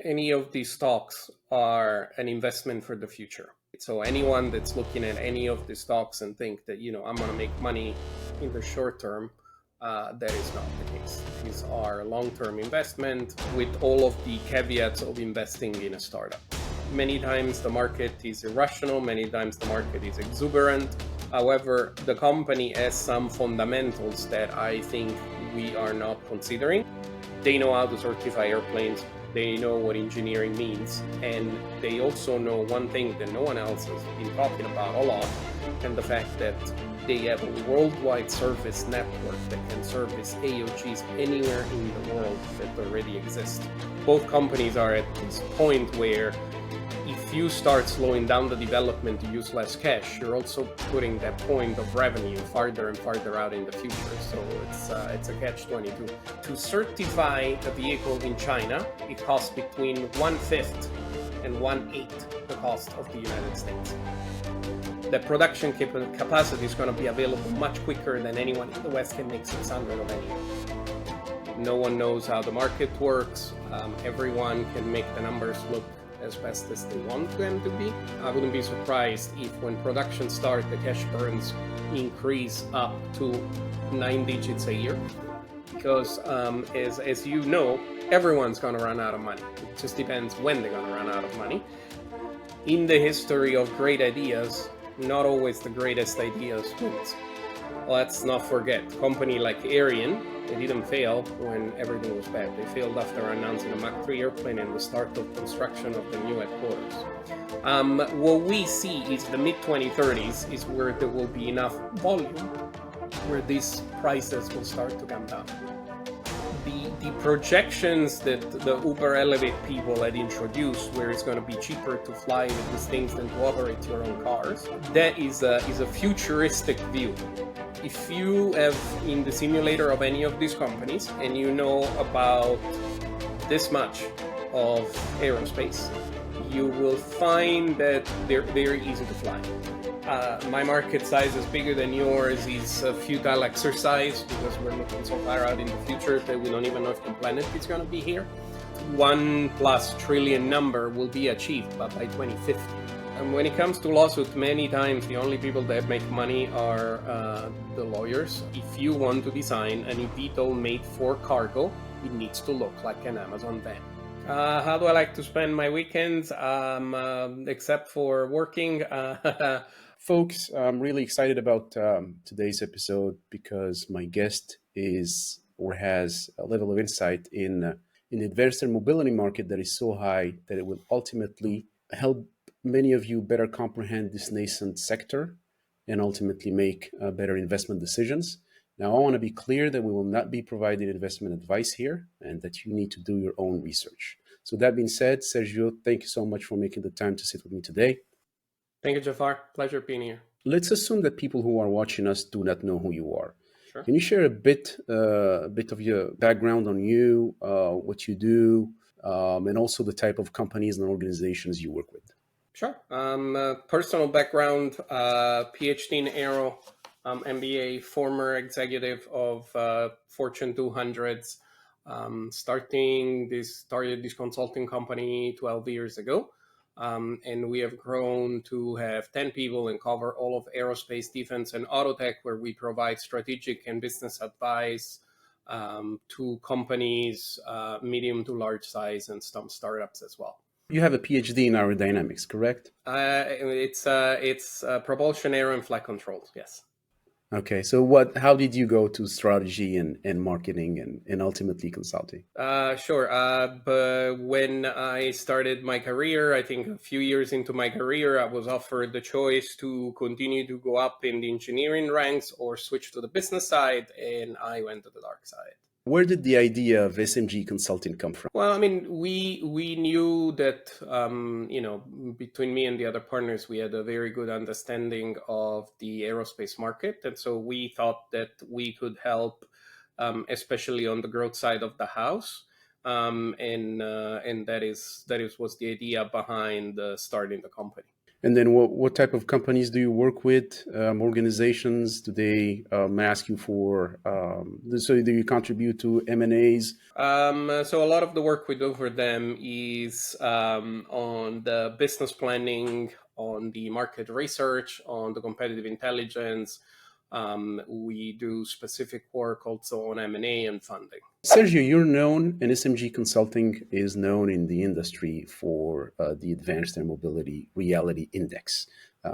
Any of these stocks are an investment for the future. So anyone that's looking at any of the stocks and think that, I'm going to make money in the short term, that is not the case. These are long-term investment with all of the caveats of investing in a startup. Many times the market is irrational, many times the market is exuberant. However, the company has some fundamentals that I think we are not considering. They know how to certify airplanes. They know what engineering means, and they also know one thing that no one else has been talking about a lot, and the fact that they have a worldwide service network that can service AOGs anywhere in the world that already exist. Both companies are at this point where if you start slowing down the development to use less cash, you're also putting that point of revenue farther and farther out in the future. So it's a catch-22. To certify a vehicle in China, it costs between 1/5 and 1/8 the cost of the United States. The production capacity is going to be available much quicker than anyone in the West can make 600 of any. No one knows how the market works. Everyone can make the numbers look as best as they want them to be. I wouldn't be surprised if when production starts, the cash burns increase up to 9 digits a year. Because as you know, everyone's going to run out of money. It just depends when they're going to run out of money. In the history of great ideas, not always the greatest ideas wins. Let's not forget, a company like Ariane, they didn't fail when everything was bad. They failed after announcing a Mach 3 airplane and the start of construction of the new headquarters. What we see is the mid-2030s is where there will be enough volume where these prices will start to come down. The projections that the Uber Elevate people had introduced, where it's going to be cheaper to fly with these things than to operate your own cars, that is a futuristic view. If you have in the simulator of any of these companies and you know about this much of aerospace, you will find that they're very easy to fly. My market size is bigger than yours is a futile exercise because we're looking so far out in the future that we don't even know if the planet is going to be here. 1+ trillion number will be achieved by 2050. And when it comes to lawsuits, many times the only people that make money are the lawyers. If you want to design an eVTOL made for cargo, it needs to look like an Amazon van. How do I like to spend my weekends, except for working? Folks, I'm really excited about today's episode because my guest is or has a level of insight in the advanced air mobility market that is so high that it will ultimately help many of you better comprehend this nascent sector and ultimately make better investment decisions. Now, I want to be clear that we will not be providing investment advice here and that you need to do your own research. So that being said, Sergio, thank you so much for making the time to sit with me today. Thank you, Jafar. Pleasure being here. Let's assume that people who are watching us do not know who you are. Sure. Can you share a bit of your background on you, what you do, and also the type of companies and organizations you work with? Sure. Personal background, PhD in Aero, MBA, former executive of Fortune 200s, started this consulting company 12 years ago. And we have grown to have 10 people and cover all of aerospace, defense, and auto tech, where we provide strategic and business advice to companies, medium to large size, and some startups as well. You have a PhD in aerodynamics, correct? It's propulsion, aero, and flight controls, yes. Okay, so how did you go to strategy and marketing and ultimately consulting? Sure. But when I started my career, I think a few years into my career, I was offered the choice to continue to go up in the engineering ranks or switch to the business side, and I went to the dark side. Where did the idea of SMG consulting come from? Well, I mean, we knew that, between me and the other partners, we had a very good understanding of the aerospace market. And so we thought that we could help, especially on the growth side of the house. And that was the idea behind starting the company. And then what type of companies do you work with? Organizations, do they ask you for, so do you contribute to M&As? So a lot of the work we do for them is on the business planning, on the market research, on the competitive intelligence. We do specific work also on M&A and funding. Sergio, you're known, and SMG Consulting is known in the industry for the Advanced Air Mobility Reality Index,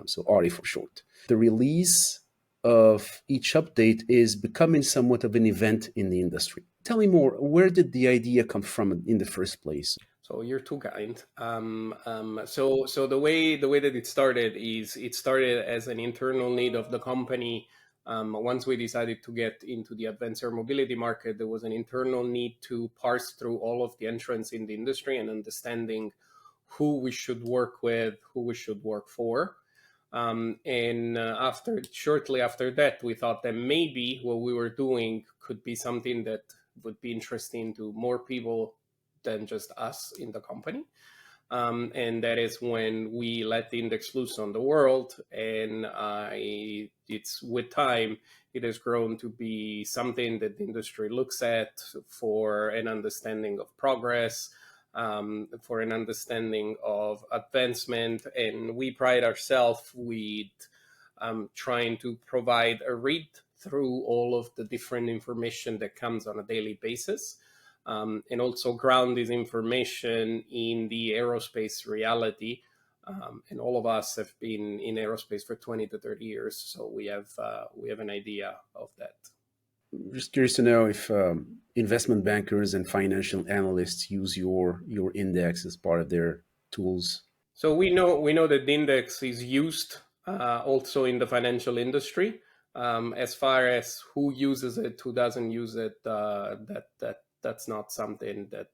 so ARI for short. The release of each update is becoming somewhat of an event in the industry. Tell me more, where did the idea come from in the first place? So you're too kind. So the way that it started is it started as an internal need of the company. Once we decided to get into the advanced air mobility market, there was an internal need to parse through all of the entrants in the industry and understanding who we should work with, who we should work for. And shortly after that, we thought that maybe what we were doing could be something that would be interesting to more people than just us in the company. And that is when we let the index loose on the world. And it's with time, it has grown to be something that the industry looks at for an understanding of progress, for an understanding of advancement. And we pride ourselves with trying to provide a read through all of the different information that comes on a daily basis. And also ground this information in the aerospace reality. And all of us have been in aerospace for 20 to 30 years, so we have an idea of that. Just curious to know if investment bankers and financial analysts use your index as part of their tools. So we know that the index is used also in the financial industry. As far as who uses it, who doesn't use it, that's not something that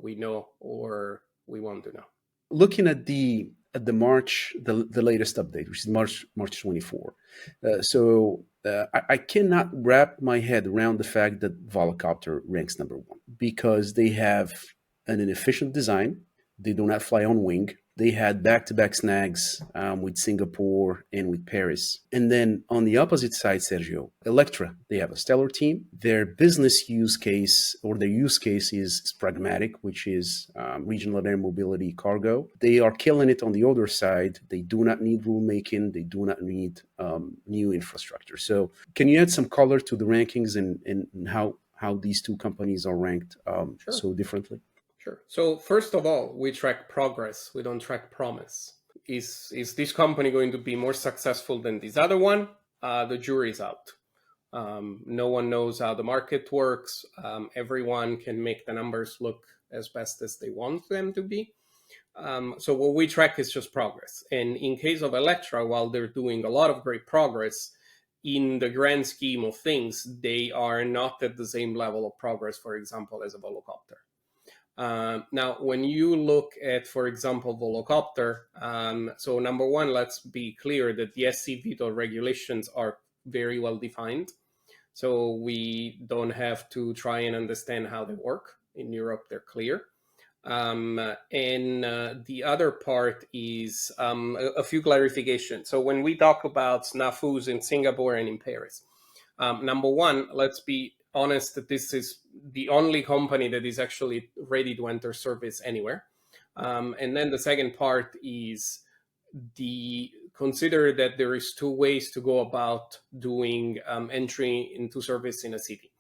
we know or we want to know. Looking at the latest update, which is March 24. I cannot wrap my head around the fact that Volocopter ranks number one because they have an inefficient design. They do not fly on wing. They had back-to-back snags with Singapore and with Paris. And then on the opposite side, Sergio, Electra, they have a stellar team. Their business use case or their use case is pragmatic, which is regional air mobility cargo. They are killing it on the other side. They do not need rulemaking. They do not need new infrastructure. So can you add some color to the rankings and how these two companies are ranked so differently? Sure. So first of all, we track progress. We don't track promise. Is this company going to be more successful than this other one? The jury's out. No one knows how the market works. Everyone can make the numbers look as best as they want them to be. So what we track is just progress. And in case of Electra, while they're doing a lot of great progress, in the grand scheme of things, they are not at the same level of progress, for example, as a Volocopter. Now, when you look at, for example, Volocopter, so number one, let's be clear that the SC veto regulations are very well defined. So we don't have to try and understand how they work. In Europe, they're clear. And the other part is a few clarifications. So when we talk about snafus in Singapore and in Paris, number one, let's be honest that this is the only company that is actually ready to enter service anywhere. And then the second part is consider that there is two ways to go about doing entry into service in a city.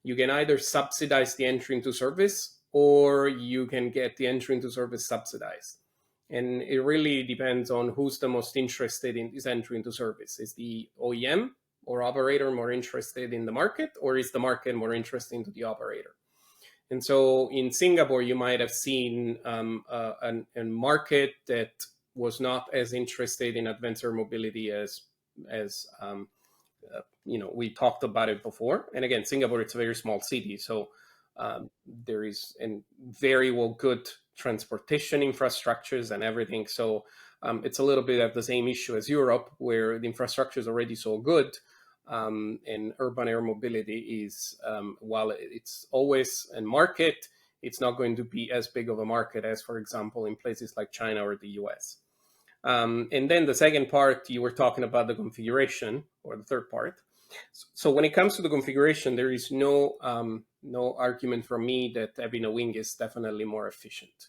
You can either subsidize the entry into service or you can get the entry into service subsidized. And it really depends on who's the most interested in this entry into service. Is the OEM or operator more interested in the market, or is the market more interested into the operator? And so in Singapore, you might have seen a market that was not as interested in advanced air mobility as we talked about it before. And again, Singapore, it's a very small city, so there is a very well good transportation infrastructures and everything. So it's a little bit of the same issue as Europe, where the infrastructure is already so good. And urban air mobility is, while it's always a market, it's not going to be as big of a market as, for example, in places like China or the US. And then the second part, you were talking about the configuration, or the third part. So when it comes to the configuration, there is no argument from me that having a wing is definitely more efficient.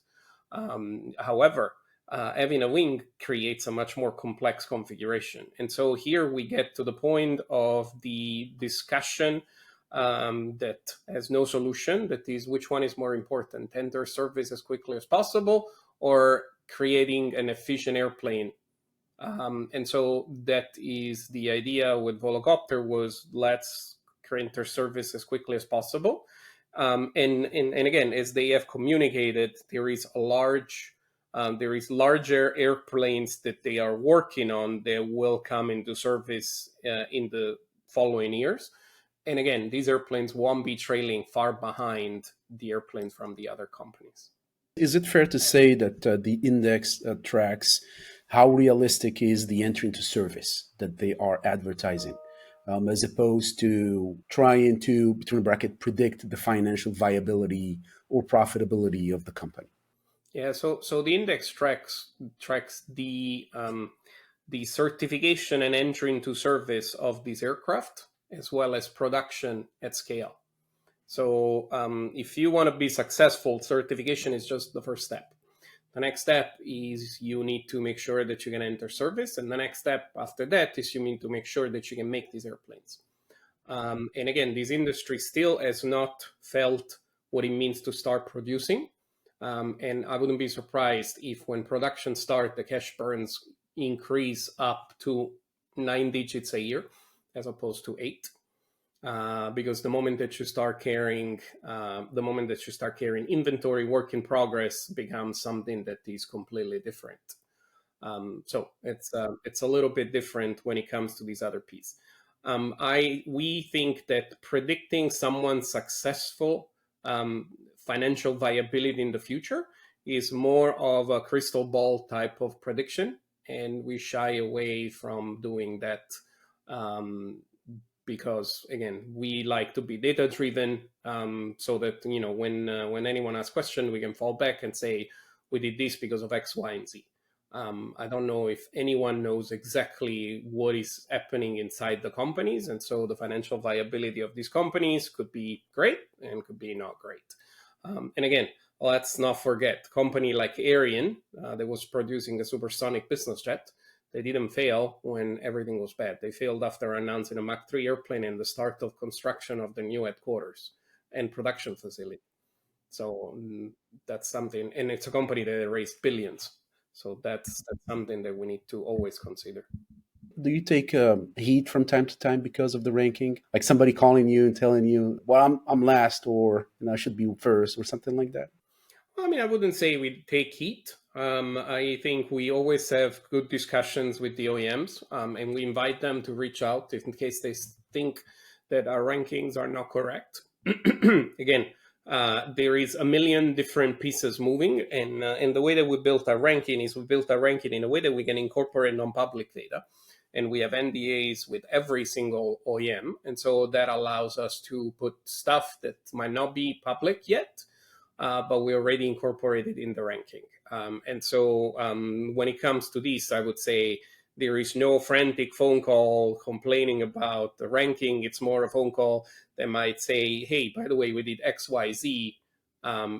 However, having a wing creates a much more complex configuration. And so here we get to the point of the discussion that has no solution, that is, which one is more important, enter service as quickly as possible or creating an efficient airplane. And so that is the idea with Volocopter, was let's enter service as quickly as possible. And again, as they have communicated, there is larger airplanes that they are working on that will come into service in the following years. And again, these airplanes won't be trailing far behind the airplanes from the other companies. Is it fair to say that the index tracks how realistic is the entry into service that they are advertising, as opposed to trying to, between bracket, predict the financial viability or profitability of the company? Yeah, so the index tracks the certification and entry into service of these aircraft, as well as production at scale. So if you want to be successful, certification is just the first step. The next step is you need to make sure that you can enter service. And the next step after that is you need to make sure that you can make these airplanes. And again, this industry still has not felt what it means to start producing. And I wouldn't be surprised if when production starts, the cash burns increase up to 9 digits a year as opposed to 8. Because the moment that you start carrying inventory, work in progress becomes something that is completely different. So it's a little bit different when it comes to these other pieces. We think that predicting someone's successful financial viability in the future is more of a crystal ball type of prediction, and we shy away from doing that. Because again, we like to be data driven, so that when anyone asks question, we can fall back and say we did this because of X, Y, and Z. I don't know if anyone knows exactly what is happening inside the companies, and so the financial viability of these companies could be great and could be not great. And again, let's not forget, company like Ariane that was producing a supersonic business jet. They didn't fail when everything was bad. They failed after announcing a Mach 3 airplane and the start of construction of the new headquarters and production facility. So that's something, and it's a company that raised billions. So that's something that we need to always consider. Do you take heat from time to time because of the ranking? Like somebody calling you and telling you, well, I'm last, or I should be first, or something like that? I mean, I wouldn't say we take heat. I think we always have good discussions with the OEMs, and we invite them to reach out in case they think that our rankings are not correct. Again, there is a million different pieces moving, and the way that we built our ranking is we built our ranking in a way that we can incorporate non-public data, and we have NDAs with every single OEM, and so that allows us to put stuff that might not be public yet, but we already incorporated in the ranking. And so when it comes to this, I would say there is no frantic phone call complaining about the ranking. It's more a phone call that might say, hey, by the way, we did X, Y, Z.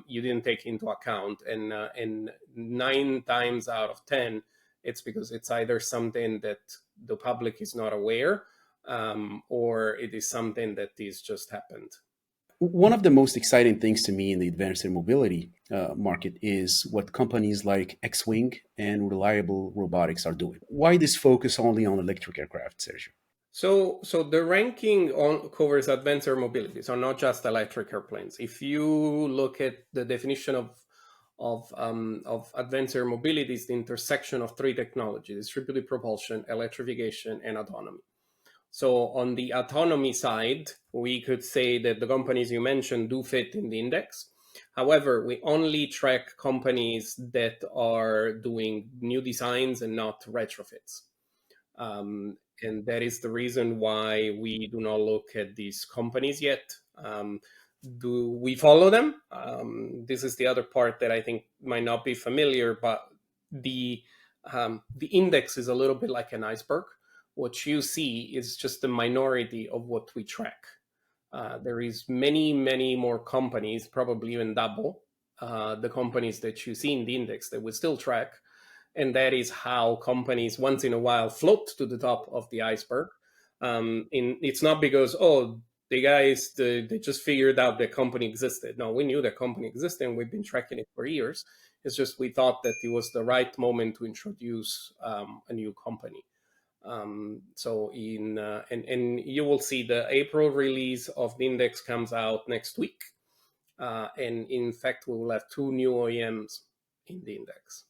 You didn't take into account. And 9 times out of 10, it's because it's either something that the public is not aware, or it is something that is just happened. One of the most exciting things to me in the advanced air mobility market is what companies like X-Wing and Reliable Robotics are doing. Why this focus only on electric aircraft, Sergio? So the ranking covers advanced air mobility, so not just electric airplanes. If you look at the definition of advanced air mobility, is the intersection of 3 technologies: distributed propulsion, electrification, and autonomy. So on the autonomy side, we could say that the companies you mentioned do fit in the index. However, we only track companies that are doing new designs and not retrofits. And that is the reason why we do not look at these companies yet. Do we follow them? This is the other part that I think might not be familiar, but the The index is a little bit like an iceberg. What you see is just the minority of what we track. There is many more companies, probably even double the companies that you see in the index that we still track. And that is how companies once in a while float to the top of the iceberg. It's not because, the guys, they just figured out the company existed. No, we knew the company existed and we've been tracking it for years. It's just we thought that it was the right moment to introduce a new company. And you will see the April release of the index comes out next week. And in fact, we will have 2 new OEMs in the index.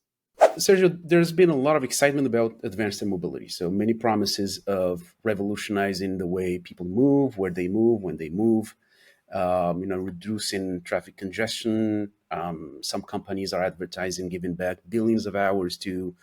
Sergio, there's been a lot of excitement about advanced air mobility. So many promises of revolutionizing the way people move, where they move, when they move, reducing traffic congestion. Some companies are advertising giving back billions of hours to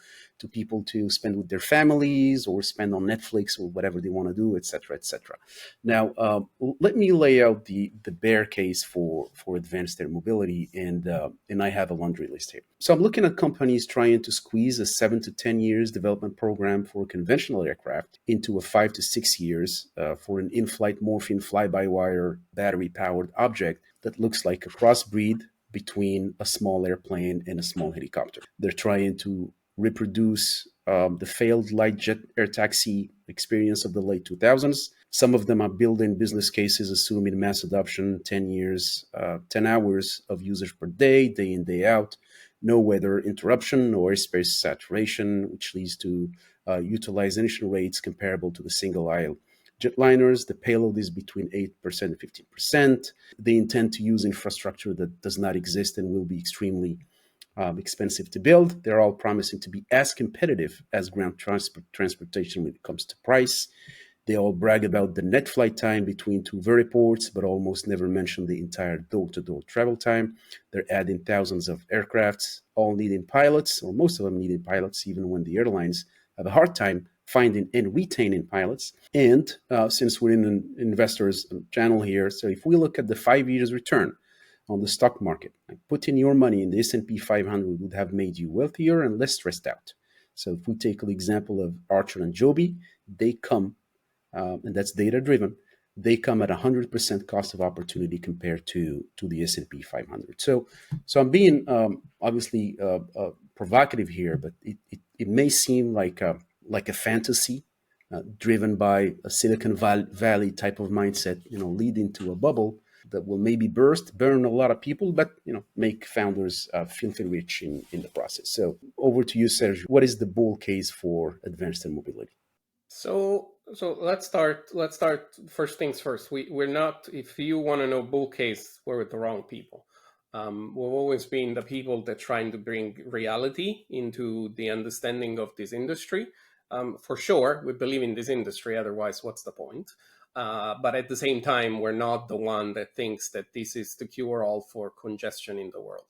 people to spend with their families or spend on Netflix or whatever they want to do, et cetera, et cetera. Now, let me lay out the bear case for advanced air mobility, and I have a laundry list here. So I'm looking at companies trying to squeeze a 7 to 10 years development program for conventional aircraft into a 5 to 6 years for an in-flight morphine fly-by-wire battery-powered object that looks like a crossbreed between a small airplane and a small helicopter. They're trying to reproduce the failed light jet air taxi experience of the late 2000s. Some of them are building business cases assuming mass adoption, 10 years, 10 hours of usage per day in, day out, no weather interruption, no airspace saturation, which leads to utilization rates comparable to the single-aisle jetliners. The payload is between 8% and 15%. They intend to use infrastructure that does not exist and will be extremely expensive to build. They're all promising to be as competitive as ground transportation when it comes to price. They all brag about the net flight time between 2 vertiports, but almost never mention the entire door-to-door travel time. They're adding thousands of aircrafts, all needing pilots, or most of them needing pilots, even when the airlines have a hard time finding and retaining pilots. And since we're in an investors channel here, so if we look at the 5 years return on the stock market, like putting your money in the S&P 500 would have made you wealthier and less stressed out. So if we take the example of Archer and Joby, they come, and that's data driven, they come at 100% cost of opportunity compared to the S&P 500. So I'm being obviously provocative here, but it may seem like a fantasy driven by a Silicon Valley type of mindset, leading to a bubble that will maybe burst, burn a lot of people, but make founders filthy rich in the process. So over to you, Sergio. What is the bull case for advanced air mobility? So let's start. First things first. We're not. If you want to know bull case, we're with the wrong people. We've always been the people that trying to bring reality into the understanding of this industry. For sure, we believe in this industry. Otherwise, what's the point? But at the same time, we're not the one that thinks that this is the cure-all for congestion in the world.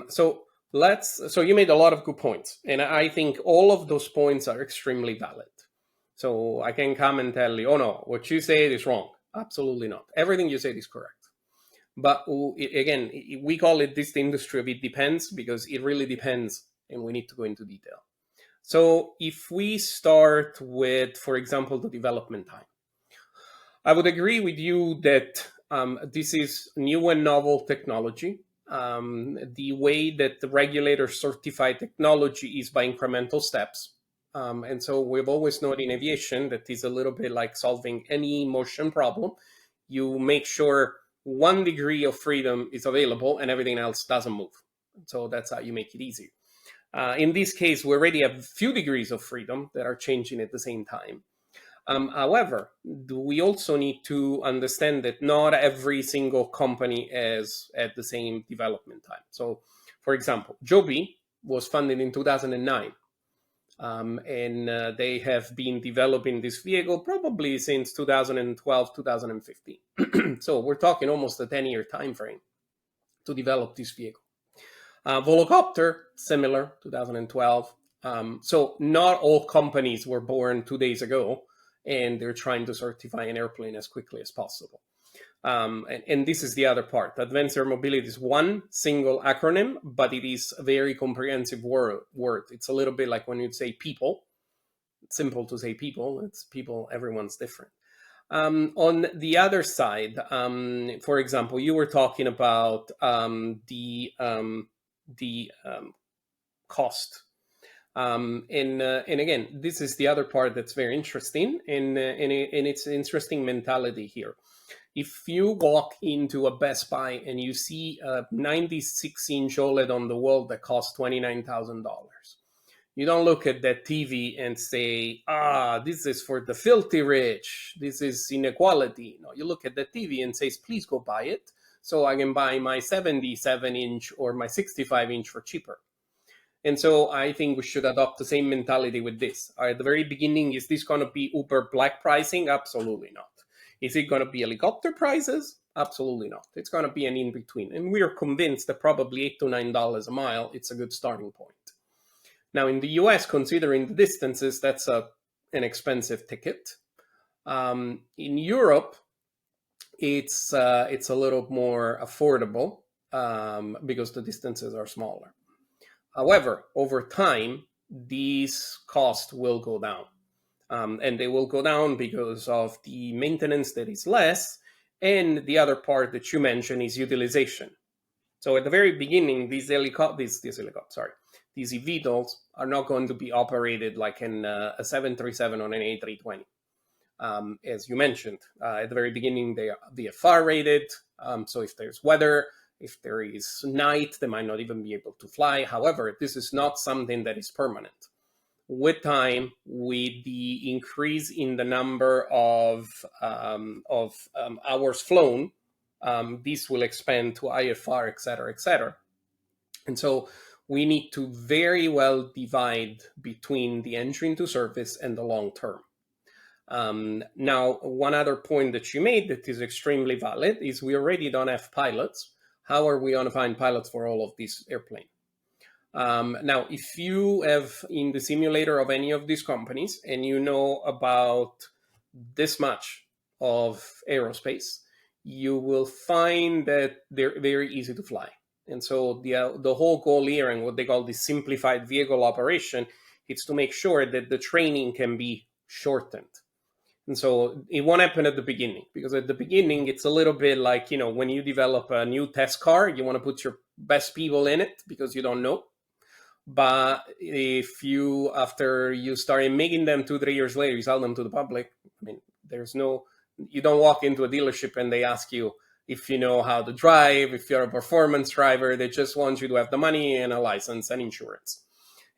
So you made a lot of good points, and I think all of those points are extremely valid. So I can come and tell you, oh no, what you said is wrong. Absolutely not. Everything you said is correct. But again, we call it this the industry of it depends, because it really depends, and we need to go into detail. So if we start with, for example, the development time, I would agree with you that this is new and novel technology. The way that the regulators certify technology is by incremental steps. And so we've always known in aviation that is a little bit like solving any motion problem. You make sure 1 degree of freedom is available and everything else doesn't move. So that's how you make it easy. In this case, we already have a few degrees of freedom that are changing at the same time. However, we also need to understand that not every single company is at the same development time. So, for example, Joby was funded in 2009. And they have been developing this vehicle probably since 2012, 2015. So we're talking almost a 10-year time frame to develop this vehicle. Volocopter, similar, 2012. So not all companies were born 2 days ago, and they're trying to certify an airplane as quickly as possible. And this is the other part. Advanced air mobility is one single acronym, but it is a very comprehensive word. It's a little bit like when you say people. It's simple to say people. It's people. Everyone's different. On the other side, for example, you were talking about the cost. And again, this is the other part that's very interesting, and it's interesting mentality here. If you walk into a Best Buy and you see a 96-inch OLED on the wall that costs $29,000, you don't look at that TV and say, this is for the filthy rich, this is inequality. No, you look at the TV and say, please go buy it so I can buy my 77-inch or my 65-inch for cheaper. And so I think we should adopt the same mentality with this. At the very beginning, is this going to be uber black pricing? Absolutely not. Is it going to be helicopter prices? Absolutely not. It's going to be an in-between. And we are convinced that probably $8 to $9 a mile, it's a good starting point. Now, in the US, considering the distances, that's an expensive ticket. In Europe, it's a little more affordable because the distances are smaller. However, over time, these costs will go down. And they will go down because of the maintenance that is less. And the other part that you mentioned is utilization. So at the very beginning, these eVTOLs are not going to be operated like in a 737 on an A320. As you mentioned, at the very beginning, they are VFR rated. So if there's weather, if there is night, they might not even be able to fly. However, this is not something that is permanent. With time, with the increase in the number of hours flown, this will expand to IFR, et cetera, et cetera. And so we need to very well divide between the entry into service and the long term. Now, one other point that you made that is extremely valid is we already don't have pilots. How are we going to find pilots for all of these airplanes? Now, if you have in the simulator of any of these companies and you know about this much of aerospace, you will find that they're very easy to fly. And so the whole goal here and what they call the simplified vehicle operation is to make sure that the training can be shortened. And so it won't happen at the beginning, because at the beginning, it's a little bit like, when you develop a new test car, you want to put your best people in it because you don't know. But if after you start making them 2-3 years later, you sell them to the public, you don't walk into a dealership and they ask you if you know how to drive, if you're a performance driver. They just want you to have the money and a license and insurance.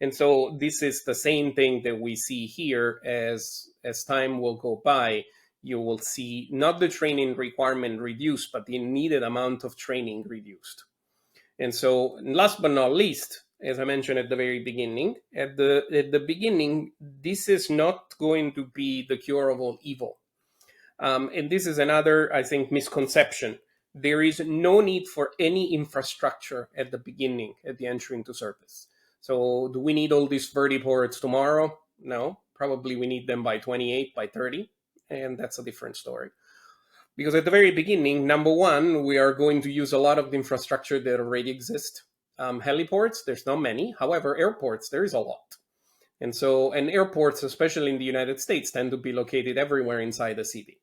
And so this is the same thing that we see here. As time will go by, you will see not the training requirement reduced, but the needed amount of training reduced. And so last but not least, as I mentioned at the very beginning, at the beginning, this is not going to be the cure of all evil. And this is another, I think, misconception. There is no need for any infrastructure at the beginning, at the entry into service. So do we need all these vertiports tomorrow? No, probably we need them by 28, by 30, and that's a different story. Because at the very beginning, number one, we are going to use a lot of the infrastructure that already exists. Heliports, there's not many. However, airports, there is a lot. And airports, especially in the United States, tend to be located everywhere inside the city.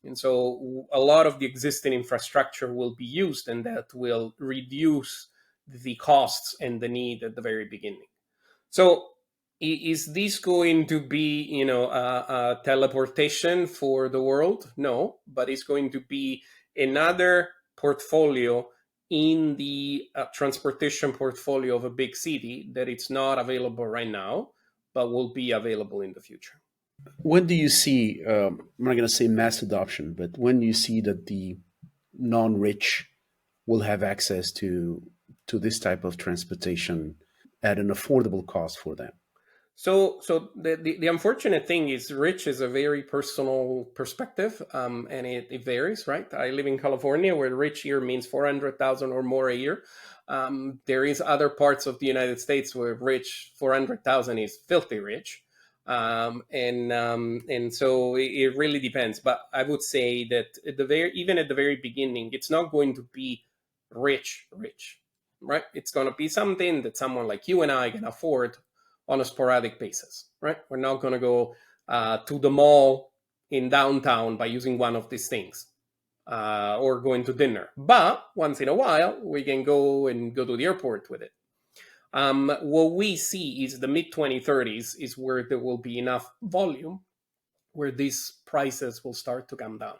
And so a lot of the existing infrastructure will be used, and that will reduce the costs and the need at the very beginning. So is this going to be, a teleportation for the world? No, but it's going to be another portfolio in the transportation portfolio of a big city that it's not available right now, but will be available in the future. When do you see, I'm not going to say mass adoption, but when do you see that the non-rich will have access to this type of transportation at an affordable cost for them? So the unfortunate thing is rich is a very personal perspective, and it varies, right? I live in California, where rich here means 400,000 or more a year. There is other parts of the United States where rich 400,000 is filthy rich. And so it really depends. But I would say that even at the very beginning, it's not going to be rich, right? It's going to be something that someone like you and I can afford on a sporadic basis, right? We're not going to go to the mall in downtown by using one of these things, or going to dinner. But once in a while, we can go to the airport with it. What we see is the mid 2030s is where there will be enough volume where these prices will start to come down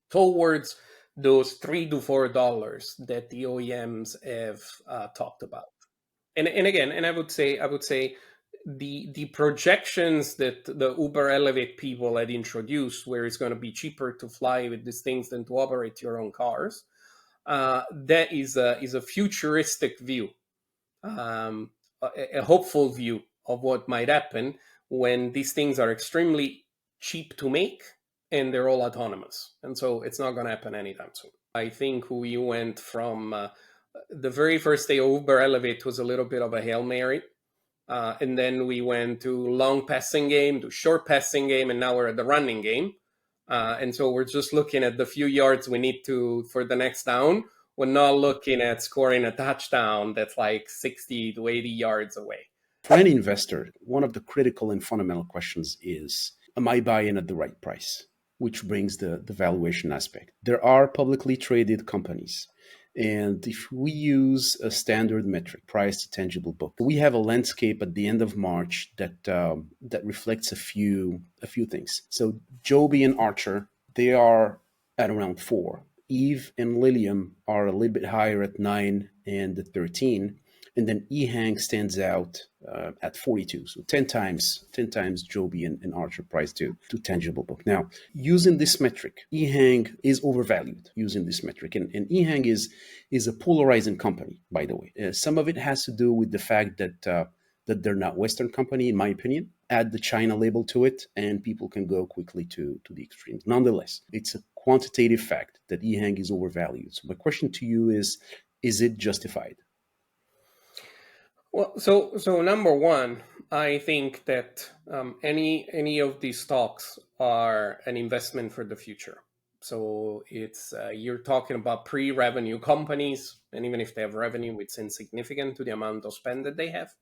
towards those $3 to $4 that the OEMs have talked about. And again, and I would say the projections that the Uber Elevate people had introduced, where it's going to be cheaper to fly with these things than to operate your own cars, that is a futuristic view, a hopeful view of what might happen when these things are extremely cheap to make and they're all autonomous. And so it's not going to happen anytime soon. I think we went from the very first day of Uber Elevate was a little bit of a Hail Mary. And then we went to long passing game, to short passing game, and now we're at the running game. And so we're just looking at the few yards we need to for the next down. We're not looking at scoring a touchdown that's like 60 to 80 yards away. For any investor, one of the critical and fundamental questions is, am I buying at the right price? Which brings the valuation aspect. There are publicly traded companies. And if we use a standard metric, price to tangible book, we have a landscape at the end of March that reflects a few things. So Joby and Archer, they are at around 4. Eve and Lilium are a little bit higher at 9 and 13. And then ehang stands out at 42, so 10 times Joby and Archer price to tangible book. Now, using this metric, ehang is overvalued using this metric, and ehang is a polarizing company, by the way. Some of it has to do with the fact that they're not Western company, in my opinion. Add the China label to it, and people can go quickly to the extremes. Nonetheless, it's a quantitative fact that ehang is overvalued. So my question to you is it justified? Well, so number one, I think that any of these stocks are an investment for the future. So it's you're talking about pre-revenue companies, and even if they have revenue, it's insignificant to the amount of spend that they have.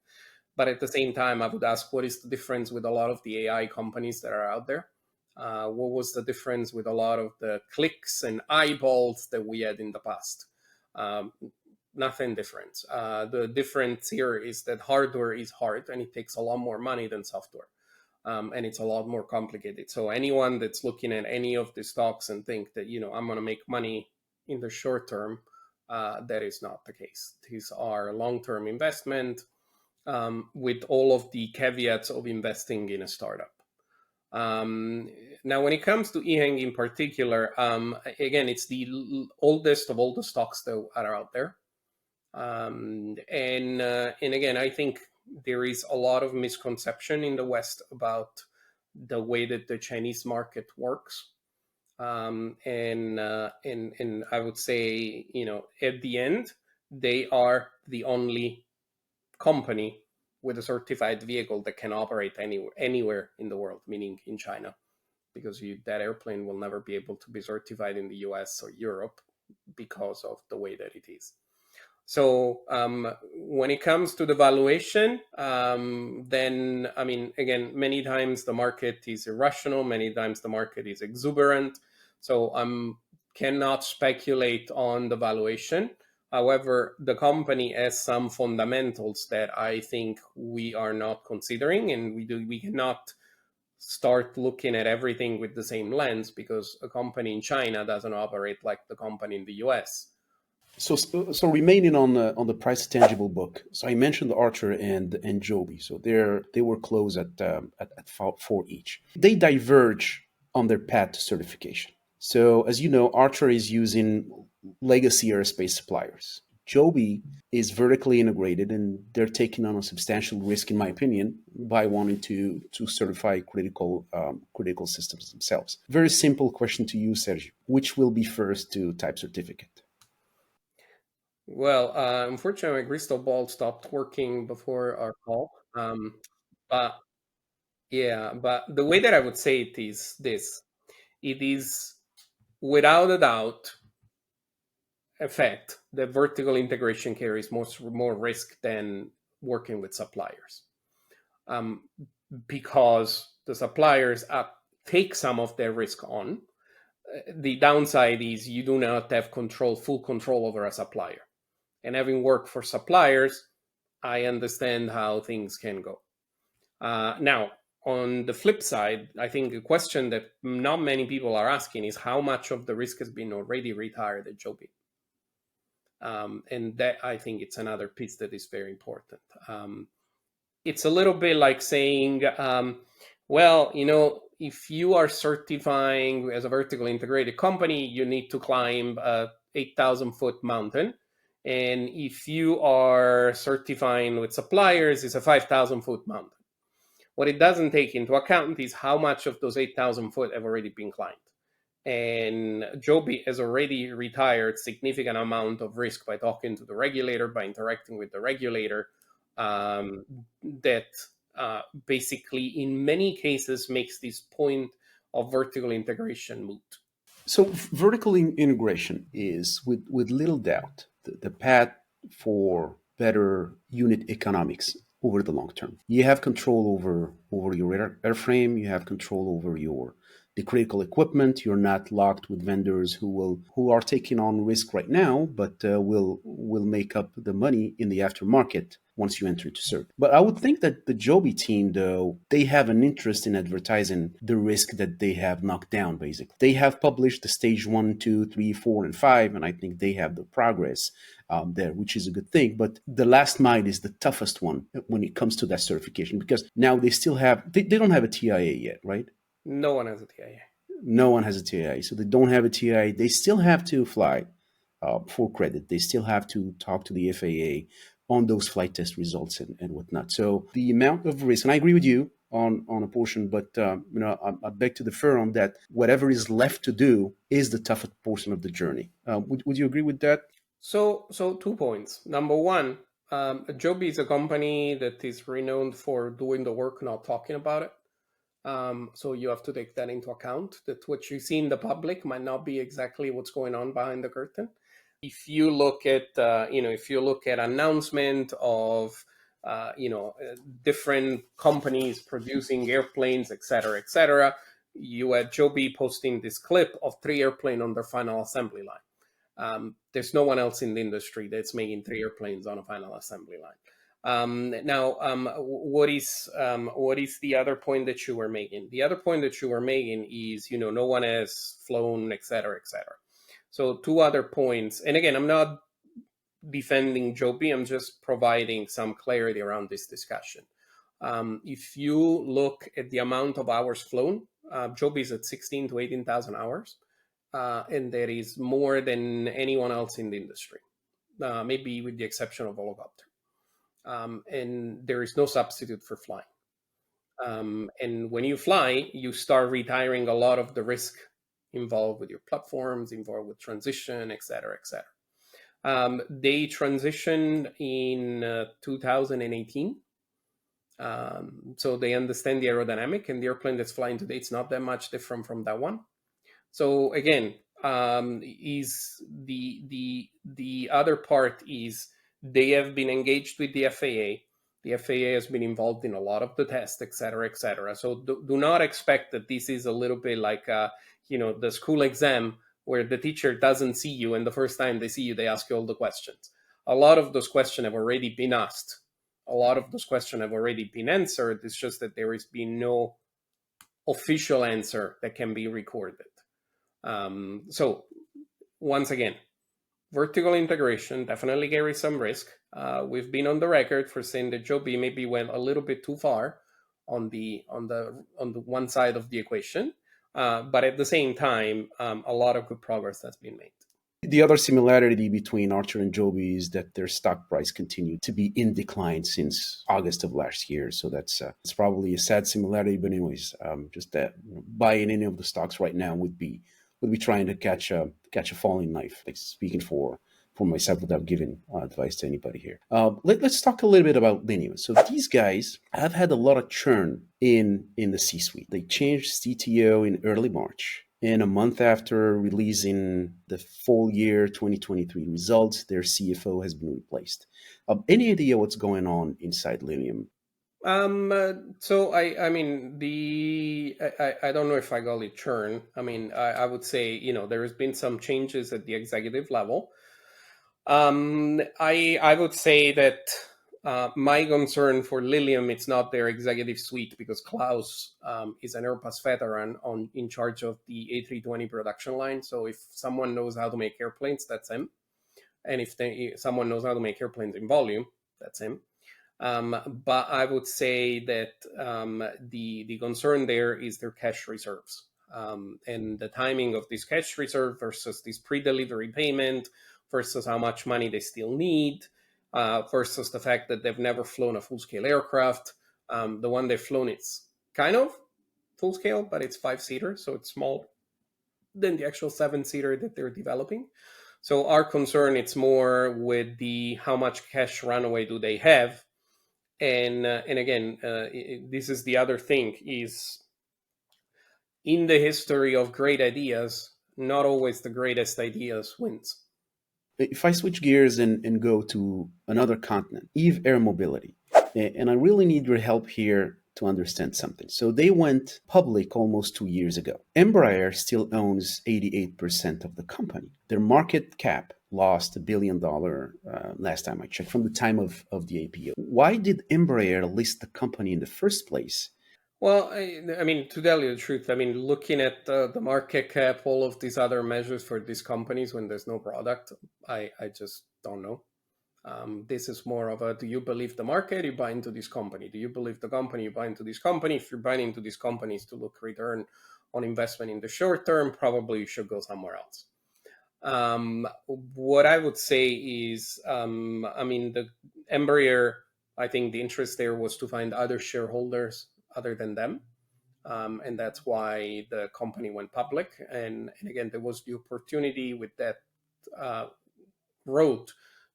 But at the same time, I would ask, what is the difference with a lot of the AI companies that are out there? What was the difference with a lot of the clicks and eyeballs that we had in the past? Nothing different. The difference here is that hardware is hard and it takes a lot more money than software. And it's a lot more complicated. So anyone that's looking at any of the stocks and think that, I'm going to make money in the short term, that is not the case. These are long-term investment, with all of the caveats of investing in a startup. Now, when it comes to ehang in particular, again, it's the oldest of all the stocks that are out there. And again, I think there is a lot of misconception in the West about the way that the Chinese market works. And I would say, at the end, they are the only company with a certified vehicle that can operate anywhere in the world, meaning in China, because that airplane will never be able to be certified in the US or Europe because of the way that it is. So when it comes to the valuation, then, again, many times the market is irrational, many times the market is exuberant. So I cannot speculate on the valuation. However, the company has some fundamentals that I think we are not considering, and we cannot start looking at everything with the same lens, because a company in China doesn't operate like the company in the US. So remaining on the price tangible book. So I mentioned the Archer and Joby. So they were close at 4 each. They diverge on their path to certification. So as you know, Archer is using legacy aerospace suppliers. Joby is vertically integrated, and they're taking on a substantial risk, in my opinion, by wanting to certify critical systems themselves. Very simple question to you, Sergio. Which will be first to type certificate? Well, unfortunately, my crystal ball stopped working before our call. But Yeah, but the way that I would say it is this: it is without a doubt a fact that vertical integration carries more risk than working with suppliers, um, because the suppliers take some of their risk on. The downside is you do not have full control over a supplier. And having worked for suppliers, I understand how things can go. Now, on the flip side, I think a question that not many people are asking is how much of the risk has been already retired at Joby. And that, I think, it's another piece that is very important. It's a little bit like saying, well, if you are certifying as a vertical integrated company, you need to climb a 8,000 foot mountain. And if you are certifying with suppliers, it's a 5,000 foot mountain. What it doesn't take into account is how much of those 8,000 foot have already been climbed. And Joby has already retired significant amount of risk by talking to the regulator, by interacting with the regulator, that basically in many cases makes this point of vertical integration moot. So vertical integration is, with little doubt, the path for better unit economics over the long term. You have control over your airframe. You have control over the critical equipment. You're not locked with vendors who are taking on risk right now, but will make up the money in the aftermarket once you enter into serve. But I would think that the Joby team, though, they have an interest in advertising the risk that they have knocked down, basically. They have published the stage 1, 2, 3, 4, and 5, and I think they have the progress there, which is a good thing. But the last mile is the toughest one when it comes to that certification, because now they still they don't have a TIA yet, right? No one has a TIA. No one has a TIA. So they don't have a TIA. They still have to fly for credit. They still have to talk to the FAA on those flight test results and whatnot. So the amount of risk, and I agree with you on a portion, but I beg to differ on that. Whatever is left to do is the toughest portion of the journey. Would you agree with that? So 2 points. Number one, Joby is a company that is renowned for doing the work, not talking about it. So you have to take that into account, that what you see in the public might not be exactly what's going on behind the curtain. If you look at, announcement of, different companies producing airplanes, et cetera, you had Joby posting this clip of 3 airplanes on their final assembly line. There's no one else in the industry that's making 3 airplanes on a final assembly line. Now, what is the other point that you were making? The other point that you were making is, no one has flown, et cetera. So 2 other points. And again, I'm not defending Joby. I'm just providing some clarity around this discussion. If you look at the amount of hours flown, Joby is at 16 to 18,000 hours. And that is more than anyone else in the industry, maybe with the exception of Volocopter. And there is no substitute for flying. And when you fly, you start retiring a lot of the risk involved with your platforms, involved with transition, et cetera. They transitioned in 2018. So they understand the aerodynamic, and the airplane that's flying today, it's not that much different from that one. So again, is the other part is they have been engaged with the FAA. The FAA has been involved in a lot of the tests, et cetera. So do not expect that this is a little bit like, the school exam where the teacher doesn't see you, and the first time they see you, they ask you all the questions. A lot of those questions have already been asked. A lot of those questions have already been answered. It's just that there has been no official answer that can be recorded. So once again, vertical integration definitely carries some risk. We've been on the record for saying that Joby maybe went a little bit too far on the one side of the equation, but at the same time, a lot of good progress has been made. The other similarity between Archer and Joby is that their stock price continued to be in decline since August of last year. So that's it's probably a sad similarity. But anyways, just that buying any of the stocks right now would be trying to catch a falling knife. Like speaking for for myself without giving advice to anybody here. Let's talk a little bit about lithium. So these guys have had a lot of churn in the C-suite. They changed CTO in early March. And a month after releasing the full year 2023 results, their CFO has been replaced. Any idea what's going on inside Lilium? So I mean, I don't know if I call it churn. I mean, I would say, there has been some changes at the executive level. I would say that my concern for Lilium, it's not their executive suite, because Klaus is an Airbus veteran in charge of the A320 production line. So if someone knows how to make airplanes, that's him. And if someone knows how to make airplanes in volume, that's him. But I would say that the concern there is their cash reserves, and the timing of this cash reserve versus this pre-delivery payment versus how much money they still need, versus the fact that they've never flown a full-scale aircraft. The one they've flown, it's kind of full-scale, but it's 5-seater, so it's smaller than the actual 7-seater that they're developing. So our concern, it's more with the how much cash runway do they have. And again, this is the other thing, is in the history of great ideas, not always the greatest ideas wins. If I switch gears and go to another continent, evtolinsights, and I really need your help here to understand something. So they went public almost 2 years ago. Embraer still owns 88% of the company. Their market cap lost $1 billion last time I checked, from the time of the IPO. Why did Embraer list the company in the first place? Well, I mean, to tell you the truth, I mean, looking at the market cap, all of these other measures for these companies when there's no product, I just don't know. This is more of a, do you believe the market, you buy into this company? Do you believe the company, you buy into this company? If you're buying into these companies to look return on investment in the short term, probably you should go somewhere else. What I would say is, I mean, the Embraer, I think the interest there was to find other shareholders other than them. And that's why the company went public. And again, there was the opportunity with that road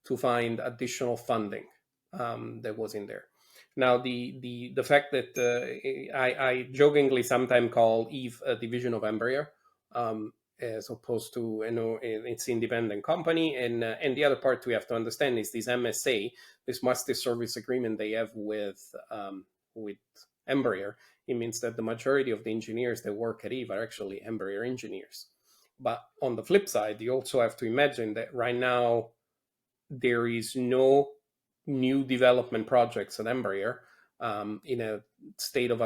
to find additional funding that was in there. Now, the fact that I jokingly sometimes call Eve a division of Embraer, as opposed to, it's independent company. And the other part we have to understand is this MSA, this master service agreement they have with Embraer. It means that the majority of the engineers that work at Eve are actually Embraer engineers. But on the flip side, you also have to imagine that right now there is no new development projects at Embraer in a state of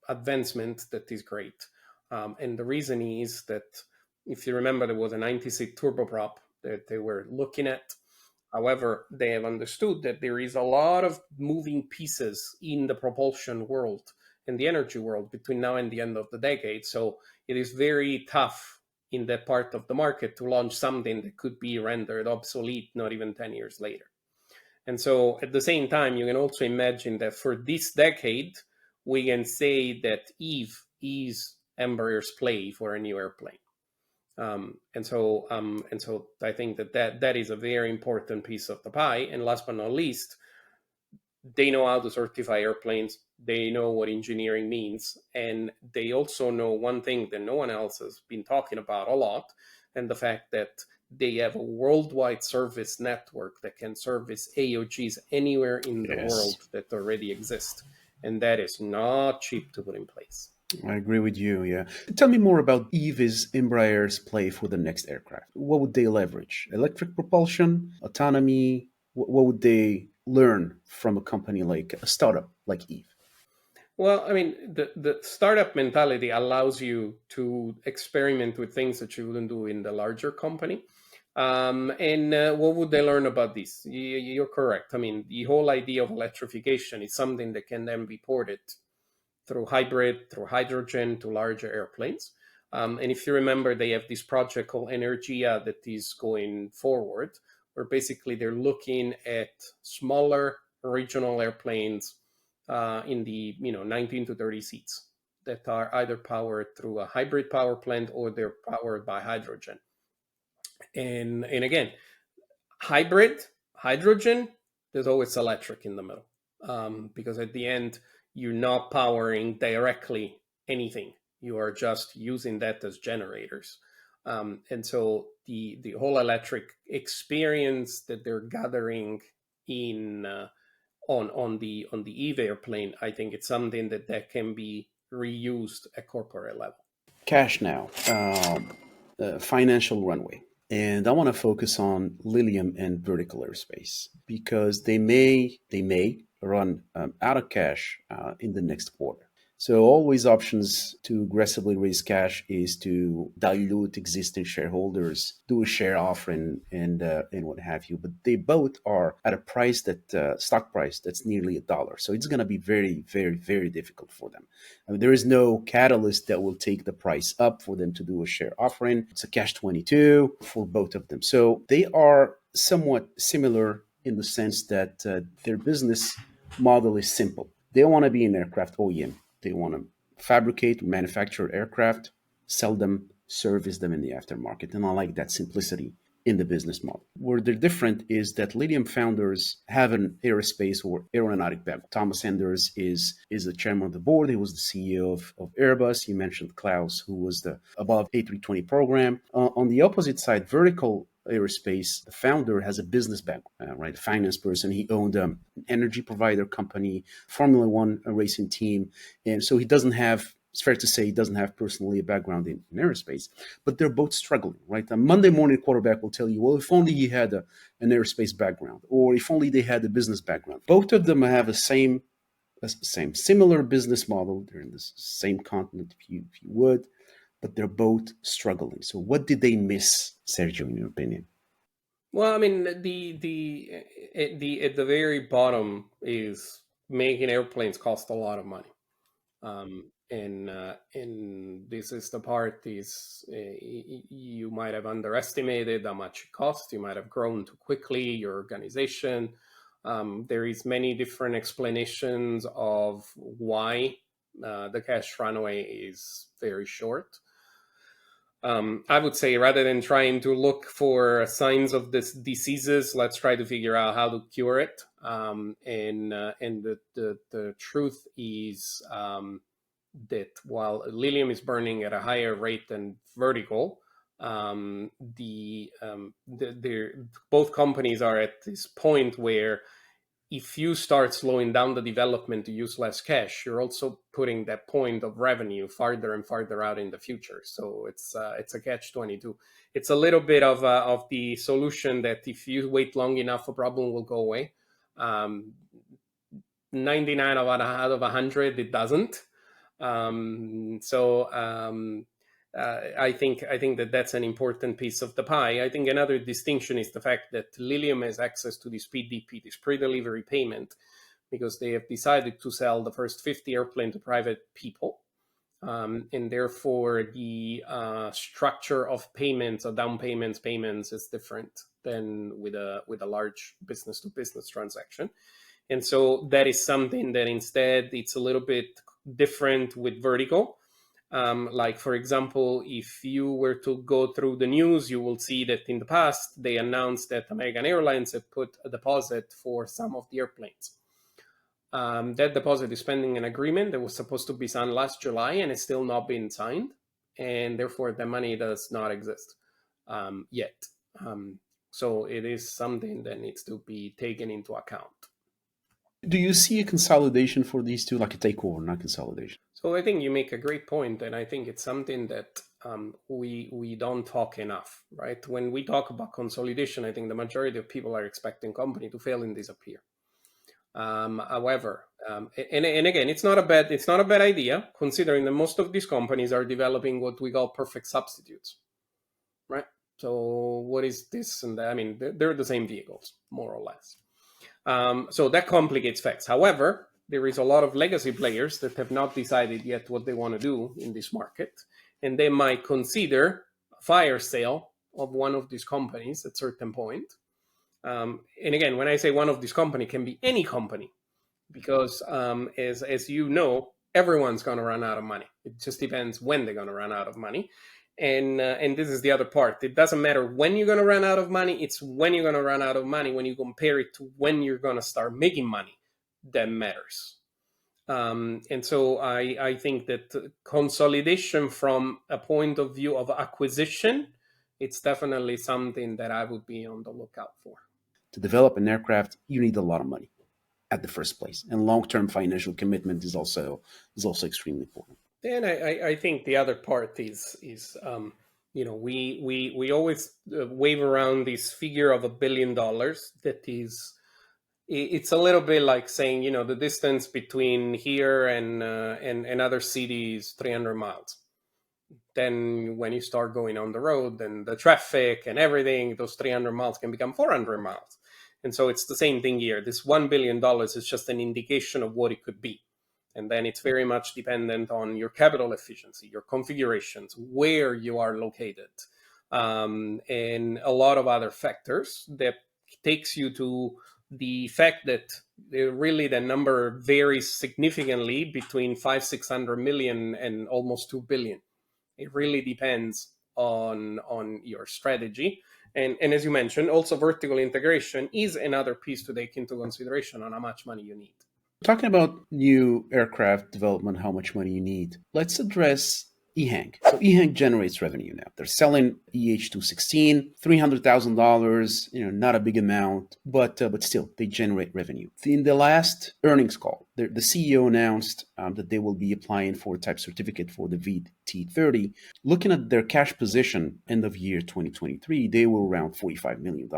advancement that is great. And the reason is that, if you remember, there was a 96 turboprop that they were looking at. However, they have understood that there is a lot of moving pieces in the propulsion world and the energy world between now and the end of the decade. So it is very tough in that part of the market to launch something that could be rendered obsolete not even 10 years later. And so at the same time, you can also imagine that for this decade, we can say that Eve is Embraer's play for a new airplane. And so I think that is a very important piece of the pie. And last but not least, they know how to certify airplanes. They know what engineering means. And they also know one thing that no one else has been talking about a lot, and the fact that they have a worldwide service network that can service AOGs anywhere in the world that already exist. And that is not cheap to put in place. I agree with you, yeah. Tell me more about Eve's Embraer's play for the next aircraft. What would they leverage? Electric propulsion, autonomy? What would they learn from a company like a startup like Eve? Well, I mean, the startup mentality allows you to experiment with things that you wouldn't do in the larger company. And what would they learn about this? You're correct. I mean, the whole idea of electrification is something that can then be ported through hybrid, through hydrogen to larger airplanes. And if you remember, they have this project called Energia that is going forward, where basically they're looking at smaller regional airplanes in the 19 to 30 seats that are either powered through a hybrid power plant or they're powered by hydrogen. And again, hybrid, hydrogen, there's always electric in the middle, because at the end, you're not powering directly anything. You are just using that as generators. And so the whole electric experience that they're gathering in on the Eve airplane, I think it's something that can be reused at corporate level. Cash now, financial runway. And I want to focus on Lilium and vertical airspace because they may run out of cash in the next quarter. So always options to aggressively raise cash is to dilute existing shareholders, do a share offering, and what have you. But they both are at a price that stock price that's nearly $1. So it's going to be very, very, very difficult for them. I mean, there is no catalyst that will take the price up for them to do a share offering. It's a cash 22 for both of them. So they are somewhat similar in the sense that their business model is simple. They want to be an aircraft OEM. They want to fabricate, manufacture aircraft, sell them, service them in the aftermarket. And I like that simplicity in the business model. Where they're different is that Lilium founders have an aerospace or aeronautic background. Thomas Enders is the chairman of the board. He was the CEO of Airbus. You mentioned Klaus, who was the above A320 program. On the opposite side, vertical aerospace, the founder has a business background, right? A finance person. He owned an energy provider company, Formula One racing team. And so he doesn't have, it's fair to say he doesn't have personally a background in aerospace, but they're both struggling, right? A Monday morning quarterback will tell you, well, if only he had an aerospace background, or if only they had a business background. Both of them have a similar business model. They're in the same continent, if you would, but they're both struggling. So what did they miss, Sergio, in your opinion? Well, I mean, the at the very bottom is making airplanes cost a lot of money, and this is the part is you might have underestimated how much it costs. You might have grown too quickly. Your organization. There is many different explanations of why the cash runway is very short. I would say rather than trying to look for signs of this diseases, let's try to figure out how to cure it. And the truth is that while Lilium is burning at a higher rate than vertical, both companies are at this point where if you start slowing down the development to use less cash, you're also putting that point of revenue farther and farther out in the future. So it's a catch-22. It's a little bit of the solution that if you wait long enough, a problem will go away. 99 out of 100, it doesn't. I think that that's an important piece of the pie. I think another distinction is the fact that Lilium has access to this PDP, this pre-delivery payment, because they have decided to sell the first 50 airplanes to private people. And therefore, the structure of payments or down payments is different than with a large business-to-business transaction. And so that is something that instead it's a little bit different with vertical. Like, for example, if you were to go through the news, you will see that in the past, they announced that American Airlines had put a deposit for some of the airplanes. That deposit is pending an agreement that was supposed to be signed last July and it's still not been signed. And therefore, the money does not exist yet. So it is something that needs to be taken into account. Do you see a consolidation for these two, like a takeover, not consolidation? So I think you make a great point, and I think it's something that we don't talk enough, right? When we talk about consolidation, I think the majority of people are expecting company to fail and disappear. However, and again, it's not a bad idea, considering that most of these companies are developing what we call perfect substitutes, right? So what is this and that? I mean, they're the same vehicles, more or less. So that complicates facts. However, there is a lot of legacy players that have not decided yet what they want to do in this market, and they might consider a fire sale of one of these companies at a certain point. And again, when I say one of these companies, can be any company, because as you know, everyone's going to run out of money. It just depends when they're going to run out of money. And this is the other part. It doesn't matter when you're going to run out of money. It's when you're going to run out of money. When you compare it to when you're going to start making money, that matters. And so I think that consolidation from a point of view of acquisition, it's definitely something that I would be on the lookout for. To develop an aircraft, you need a lot of money at the first place, and long-term financial commitment is also extremely important. And I think the other part is we always wave around this figure of $1 billion. That is, it's a little bit like saying, the distance between here and another city is 300 miles. Then when you start going on the road, then the traffic and everything, those 300 miles can become 400 miles. And so it's the same thing here. This $1 billion is just an indication of what it could be. And then it's very much dependent on your capital efficiency, your configurations, where you are located, and a lot of other factors that takes you to the fact that really the number varies significantly between 500-600 million and almost 2 billion. It really depends on your strategy. And as you mentioned, also vertical integration is another piece to take into consideration on how much money you need. Talking about new aircraft development, how much money you need, let's address ehang. So ehang generates revenue now. They're selling EH216, $300,000, not a big amount, but still, they generate revenue. In the last earnings call, the CEO announced that they will be applying for a type certificate for the VT30. Looking at their cash position, end of year 2023, they were around $45 million.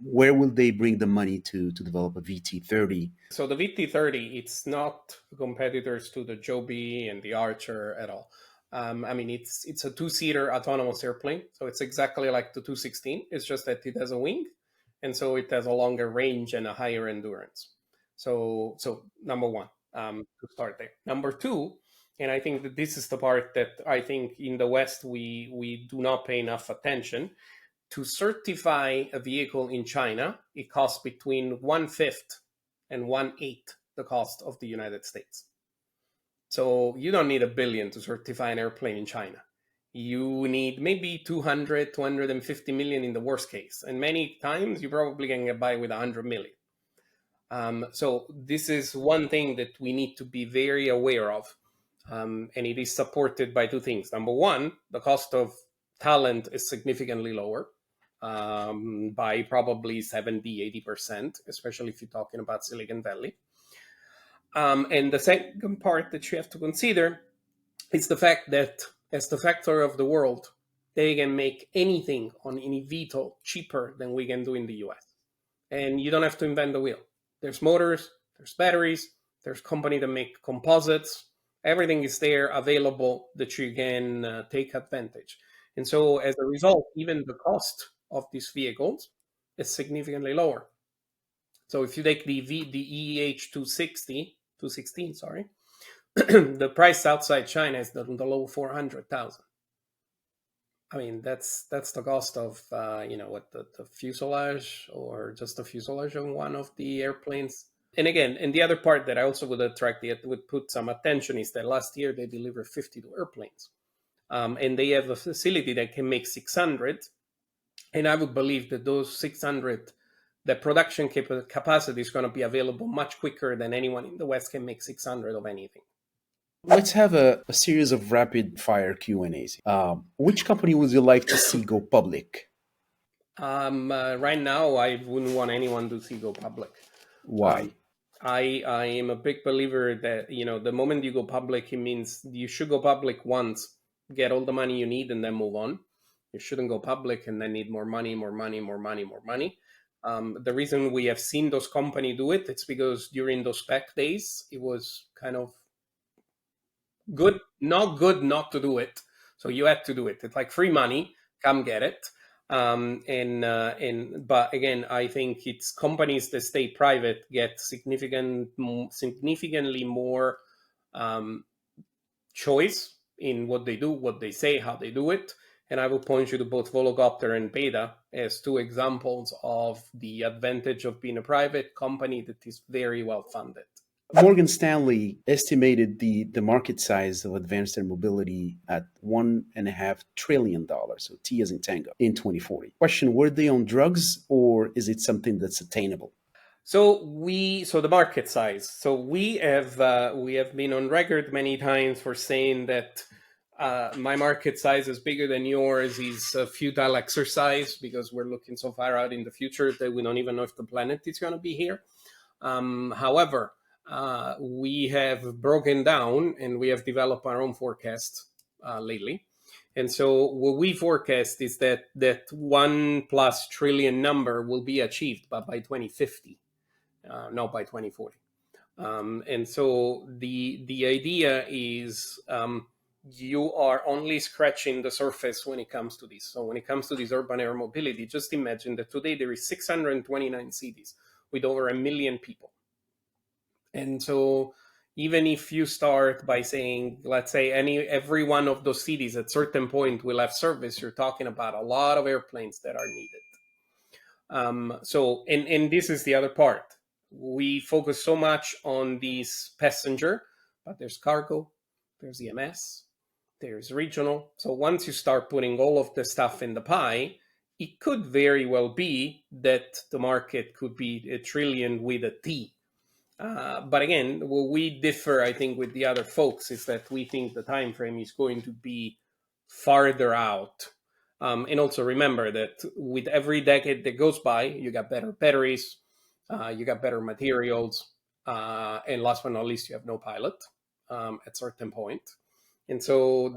Where will they bring the money to develop a VT30? So the VT30, it's not competitors to the Joby and the Archer at all. It's a two-seater autonomous airplane. So it's exactly like the 216. It's just that it has a wing. And so it has a longer range and a higher endurance. So number one, to start there. Number two, and I think that this is the part that I think in the West we do not pay enough attention. To certify a vehicle in China, it costs between 1/5 and 1/8 the cost of the United States. So you don't need $1 billion to certify an airplane in China. You need maybe 250 million in the worst case. And many times you probably can get by with 100 million. So this is one thing that we need to be very aware of. And it is supported by two things. Number one, the cost of talent is significantly lower. By probably 70-80%, especially if you're talking about Silicon Valley. And the second part that you have to consider is the fact that as the factory of the world, they can make anything on an eVTOL cheaper than we can do in the US. And you don't have to invent the wheel. There's motors, there's batteries, there's companies that make composites. Everything is there available that you can take advantage. And so as a result, even the cost of these vehicles is significantly lower. So if you take the EH216, the price outside China is the low 400,000. That's the cost of the fuselage, or just the fuselage on one of the airplanes. And again, and the other part that I also would put some attention is that last year they delivered 52 airplanes, and they have a facility that can make 600. And I would believe that those 600, the production capacity is going to be available much quicker than anyone in the West can make 600 of anything. Let's have a series of rapid fire Q&As. Which company would you like to see go public? Right now, I wouldn't want anyone to see go public. Why? I am a big believer that, the moment you go public, it means you should go public once, get all the money you need, and then move on. You shouldn't go public and then need more money. The reason we have seen those companies do it, it's because during those SPAC days, it was kind of not good not to do it. So you had to do it. It's like free money, come get it. But again, I think it's companies that stay private get significantly more choice in what they do, what they say, how they do it. And I will point you to both Volocopter and Beta as two examples of the advantage of being a private company that is very well funded. Morgan Stanley estimated the market size of advanced air mobility at $1.5 trillion, so T as in tango, in 2040. Question: were they on drugs, or is it something that's attainable? So the market size. So we have been on record many times for saying that my market size is bigger than yours is a futile exercise because we're looking so far out in the future that we don't even know if the planet is going to be here. However, we have broken down and we have developed our own forecast lately. And so what we forecast is that that 1+ trillion number will be achieved by 2050, not by 2040. And so the idea is you are only scratching the surface when it comes to this. So when it comes to this urban air mobility, just imagine that today there is 629 cities with over 1 million people. And so even if you start by saying, let's say every one of those cities at certain point will have service, you're talking about a lot of airplanes that are needed. And this is the other part. We focus so much on these passenger, but there's cargo, there's EMS, there's regional. So once you start putting all of the stuff in the pie, it could very well be that the market could be a trillion with a T. But again, what we differ, I think, with the other folks is that we think the time frame is going to be farther out. And also remember that with every decade that goes by, you got better batteries, you got better materials, and last but not least, you have no pilot at certain point. And so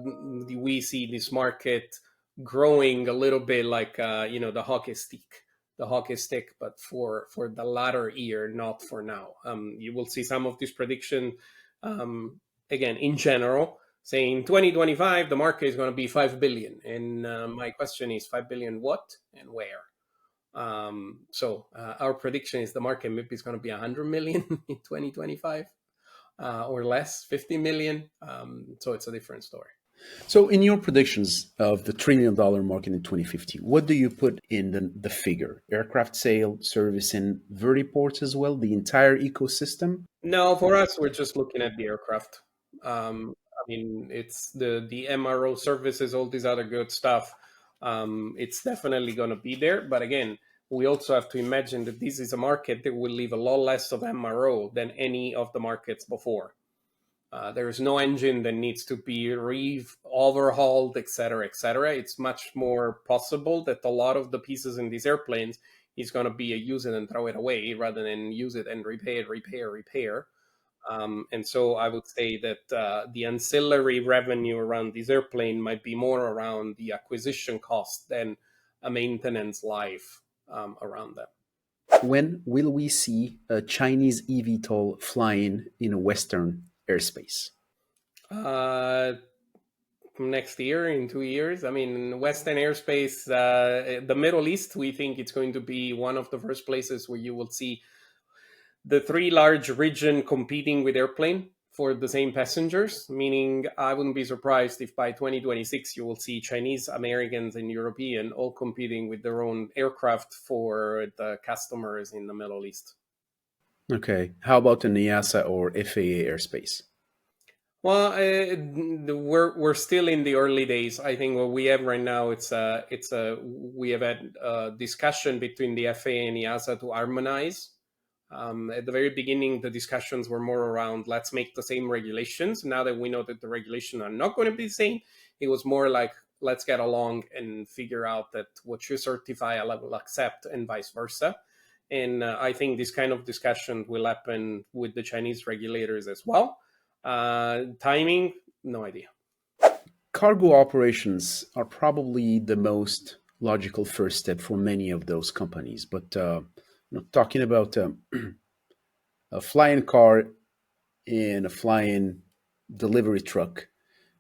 we see this market growing a little bit like the hockey stick, but for the latter year, not for now. You will see some of this prediction again in general, saying 2025 the market is going to be 5 billion, and my question is 5 billion what and where? Our prediction is the market maybe is going to be 100 million in 2025 or less, 50 million. So it's a different story. So, in your predictions of the $1 trillion market in 2050, what do you put in the figure? Aircraft sale, service, and vertiports as well, the entire ecosystem? No, for us, we're just looking at the aircraft. I mean, it's the MRO services, all this other good stuff. It's definitely going to be there. But again, we also have to imagine that this is a market that will leave a lot less of MRO than any of the markets before. There is no engine that needs to be overhauled, et cetera, et cetera. It's much more possible that a lot of the pieces in these airplanes is going to be a use it and throw it away rather than use it and repair. And so I would say that the ancillary revenue around this airplane might be more around the acquisition cost than a maintenance life around them. When will we see a Chinese eVTOL flying in a Western airspace? Next year, in 2 years. I mean, Western airspace, the Middle East, we think it's going to be one of the first places where you will see the three large region competing with airplane for the same passengers, meaning I wouldn't be surprised if by 2026 you will see Chinese, Americans, and European all competing with their own aircraft for the customers in the Middle East. Okay. How about the NASA or FAA airspace? Well, we're still in the early days. I think what we have right now we have had a discussion between the FAA and EASA to harmonize. At the very beginning, the discussions were more around let's make the same regulations. Now that we know that the regulations are not going to be the same, it was more like let's get along and figure out that what you certify, I will accept, and vice versa. And I think this kind of discussion will happen with the Chinese regulators as well. Timing, no idea. Cargo operations are probably the most logical first step for many of those companies. But talking about a flying car and a flying delivery truck,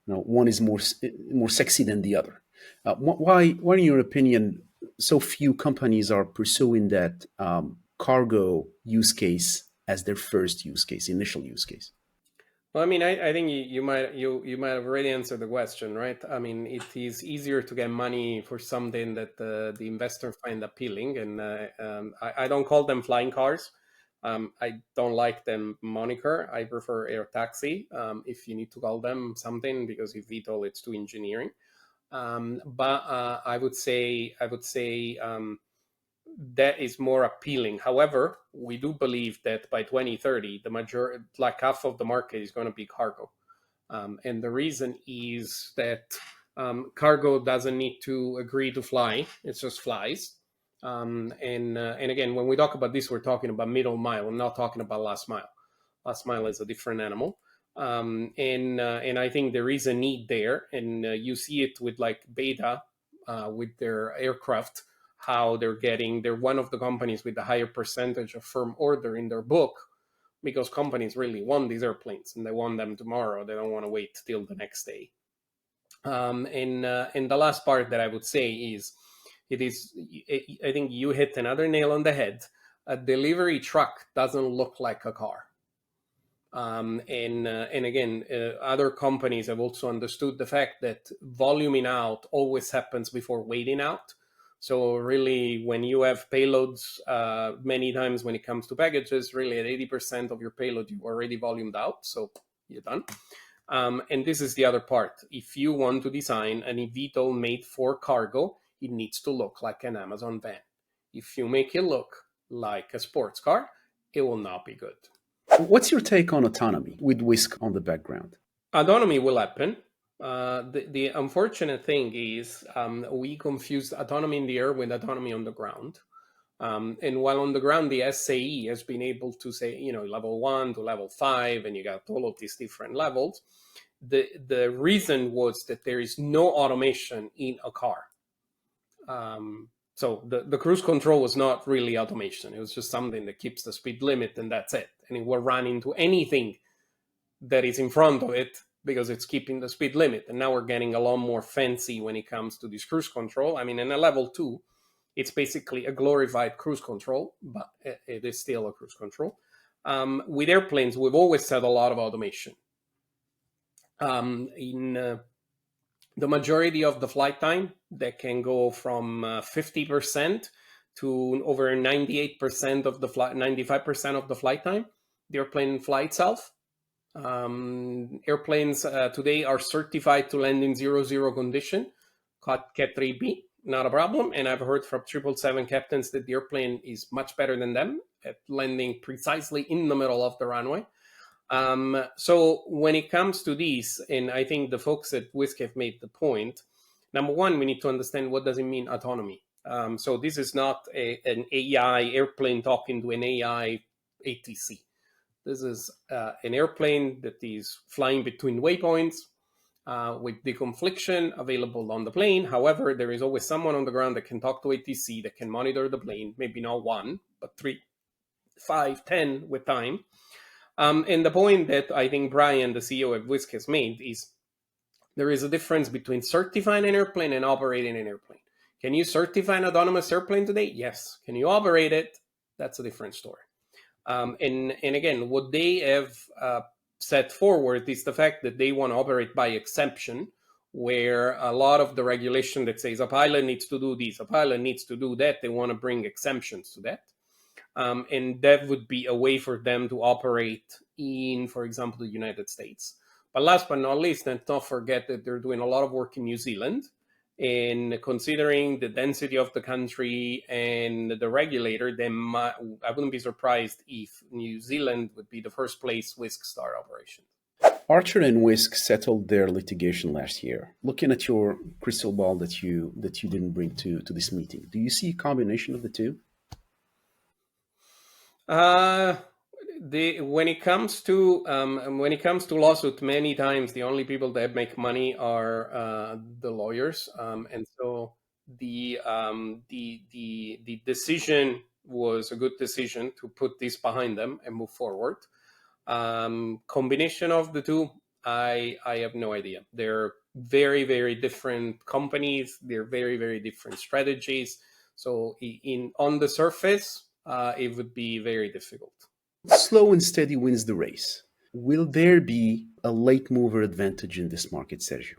one is more sexy than the other. Why, in your opinion, so few companies are pursuing that cargo use case as their first use case, initial use case? Well, I mean, I think you might have already answered the question, right? I mean, it is easier to get money for something that the investor find appealing, and I don't call them flying cars, I don't like them moniker. I prefer airtaxi, if you need to call them something, because if VTOL, it's too engineering. But I would say that is more appealing. However, we do believe that by 2030, like half of the market is going to be cargo. And the reason is that cargo doesn't need to agree to fly; it just flies. And again, when we talk about this, we're talking about middle mile. I'm not talking about last mile. Last mile is a different animal. And I think there is a need there, and you see it with like Beta, with their aircraft, how they're one of the companies with the higher percentage of firm order in their book, because companies really want these airplanes and they want them tomorrow. They don't want to wait till the next day. And the last part that I would say is, I think you hit another nail on the head. A delivery truck doesn't look like a car. And again, other companies have also understood the fact that voluming out always happens before weighting out. So really, when you have payloads, many times when it comes to packages, really at 80% of your payload, you've already volumed out. So you're done. And this is the other part. If you want to design an eVTOL made for cargo, it needs to look like an Amazon van. If you make it look like a sports car, it will not be good. What's your take on autonomy with Whisk on the background? Autonomy will happen. The unfortunate thing is we confused autonomy in the air with autonomy on the ground. And while on the ground, the SAE has been able to say, level 1 to level 5, and you got all of these different levels. The reason was that there is no automation in a car. So the cruise control was not really automation. It was just something that keeps the speed limit, and that's it. And it will run into anything that is in front of it because it's keeping the speed limit. And now we're getting a lot more fancy when it comes to this cruise control. I mean, in a level 2, it's basically a glorified cruise control, but it is still a cruise control. With airplanes, we've always had a lot of automation. In the majority of the flight time, that can go from 50% to over 98% of the flight, 95% of the flight time, the airplane fly itself. Airplanes today are certified to land in 0-0 condition, Cat 3B, not a problem. And I've heard from 777 captains that the airplane is much better than them at landing precisely in the middle of the runway. So when it comes to these, and I think the folks at Whisk have made the point, number one, we need to understand what does it mean autonomy. So this is not an AI airplane talking to an AI ATC. This is an airplane that is flying between waypoints with deconfliction available on the plane. However, there is always someone on the ground that can talk to ATC, that can monitor the plane, maybe not 1, but 3, 5, 10 with time. And the point that I think Brian, the CEO of Whisk, has made is there is a difference between certifying an airplane and operating an airplane. Can you certify an autonomous airplane today? Yes. Can you operate it? That's a different story. And again, what they have set forward is the fact that they want to operate by exception, where a lot of the regulation that says a pilot needs to do this, a pilot needs to do that, they want to bring exemptions to that. And that would be a way for them to operate in, for example, the United States. But last but not least, let's not forget that they're doing a lot of work in New Zealand. And considering the density of the country and the regulator, I wouldn't be surprised if New Zealand would be the first place Whisk start operations. Archer and Whisk settled their litigation last year. Looking at your crystal ball that you didn't bring to this meeting, do you see a combination of the two? When it comes to lawsuit, many times the only people that make money are the lawyers, and so the decision was a good decision to put this behind them and move forward. Combination of the two, I have no idea. They're very, very different companies. They're very, very different strategies. So on the surface, it would be very difficult. Slow and steady wins the race. Will there be a late mover advantage in this market, Sergio?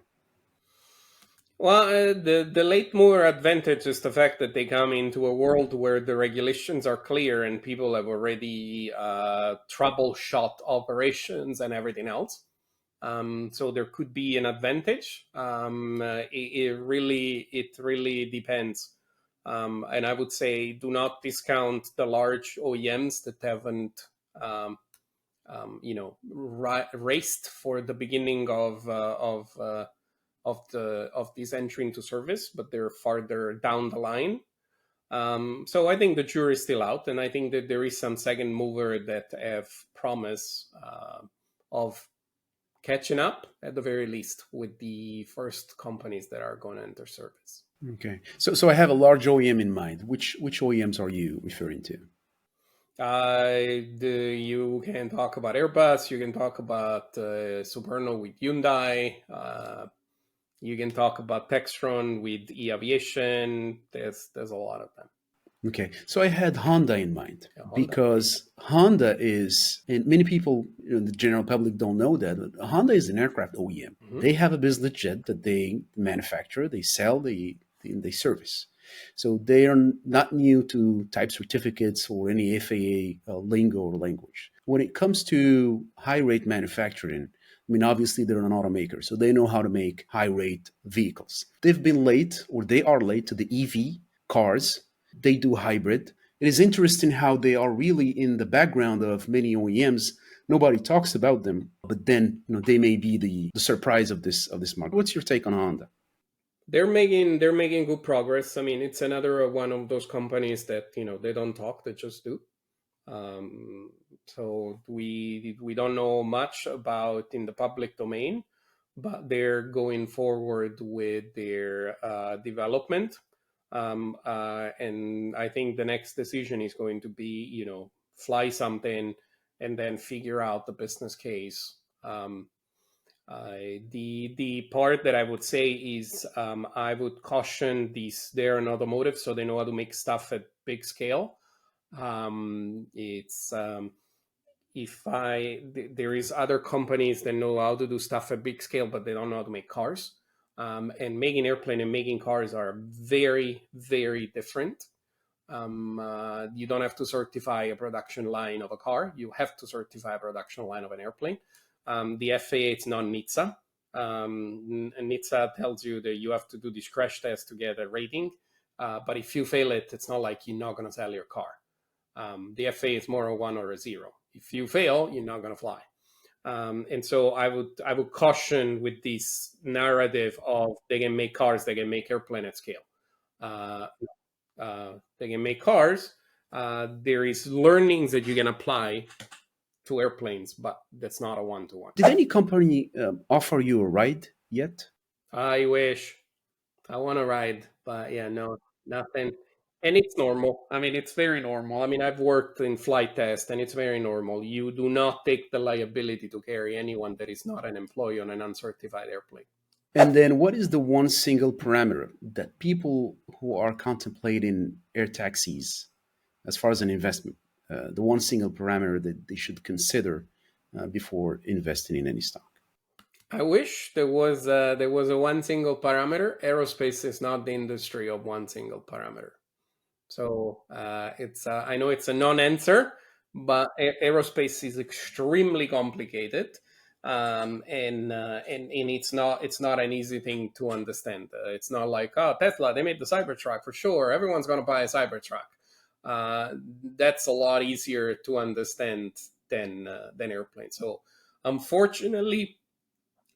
Well, the late mover advantage is the fact that they come into a world where the regulations are clear and people have already troubleshot operations and everything else. So there could be an advantage. It really depends. And I would say do not discount the large OEMs that haven't raced for the beginning of this entry into service, but they're farther down the line. So I think the jury is still out, and I think that there is some second mover that have promise of catching up at the very least with the first companies that are going to enter service. Okay, so I have a large OEM in mind. Which OEMs are you referring to? You can talk about Airbus. You can talk about Superno with Hyundai. You can talk about Textron with e-aviation. There's a lot of them. Okay, so I had Honda in mind Honda. because Honda is, and many people, the general public don't know that, but Honda is an aircraft OEM. Mm-hmm. They have a business jet that they manufacture, they sell, they service. So they are not new to type certificates or any FAA lingo or language. When it comes to high rate manufacturing, I mean, obviously they're an automaker, so they know how to make high rate vehicles. They've been late, or they are late to the EV cars. They do hybrid. It is interesting how they are really in the background of many OEMs. Nobody talks about them, but then they may be the surprise of this market. What's your take on Honda? They're making good progress. I mean, it's another one of those companies that they don't talk, they just do. So we don't know much about in the public domain, but they're going forward with their development. And I think the next decision is going to be, fly something and then figure out the business case. The part that I would say is I would caution they're an automotive, so they know how to make stuff at big scale. There is other companies that know how to do stuff at big scale, but they don't know how to make cars. And making airplane and making cars are very, very different. You don't have to certify a production line of a car. You have to certify a production line of an airplane. The FAA, it's not NHTSA. And NHTSA tells you that you have to do this crash test to get a rating. But if you fail it, it's not like you're not going to sell your car. The FAA is more a 1 or a 0. If you fail, you're not going to fly. And so I would caution with this narrative of they can make cars, they can make airplane at scale. They can make cars. There is learnings that you can apply to airplanes, but that's not a one-to-one. Did any company offer you a ride yet? I wish. I want to ride, but yeah, no, nothing. And it's normal. I mean, it's very normal. I mean, I've worked in flight test, and it's very normal. You do not take the liability to carry anyone that is not an employee on an uncertified airplane. And then what is the one single parameter that people who are contemplating air taxis, as far as an investment, the one single parameter that they should consider before investing in any stock? I wish there was a one single parameter. Aerospace is not the industry of one single parameter. So it's I know it's a non-answer, but aerospace is extremely complicated, and it's not an easy thing to understand. It's not like, oh, Tesla, they made the Cybertruck for sure. Everyone's going to buy a Cybertruck. That's a lot easier to understand than airplanes. So unfortunately,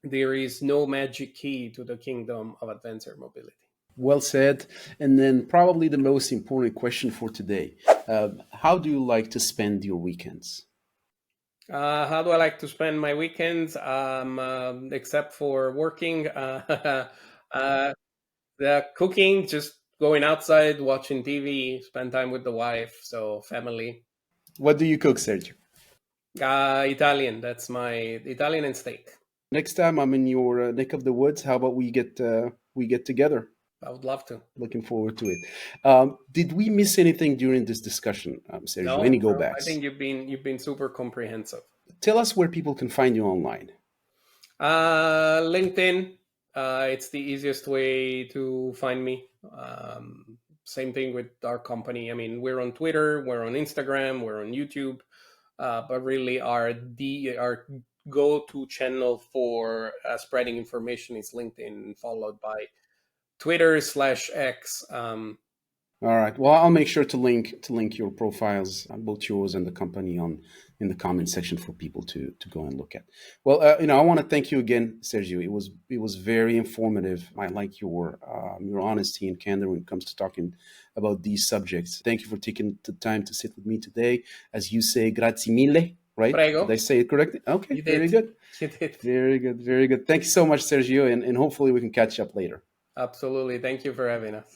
there is no magic key to the kingdom of advanced air mobility. Well said. And then probably the most important question for today. How do you like to spend your weekends? How do I like to spend my weekends? Except for working, the cooking, just going outside, watching TV, spend time with the wife, so family. What do you cook, Sergio? Italian. That's my Italian and steak. Next time I'm in your neck of the woods, how about we get together? I would love to. Looking forward to it. Did we miss anything during this discussion, Sergio? No, any go backs? I think you've been super comprehensive. Tell us where people can find you online. LinkedIn, It's the easiest way to find me. Same thing with our company. I mean, we're on Twitter, we're on Instagram, we're on YouTube, but really our go-to channel for spreading information is LinkedIn, followed by Twitter/X. All right. Well, I'll make sure to link your profiles, both yours and the company, in the comment section for people to go and look at. Well, I want to thank you again, Sergio. It was very informative. I like your honesty and candor when it comes to talking about these subjects. Thank you for taking the time to sit with me today. As you say, grazie mille. Right? Prego. Did I say it correctly? Okay, very good. You did. Very good, very good. Thank you so much, Sergio, and hopefully we can catch up later. Absolutely. Thank you for having us.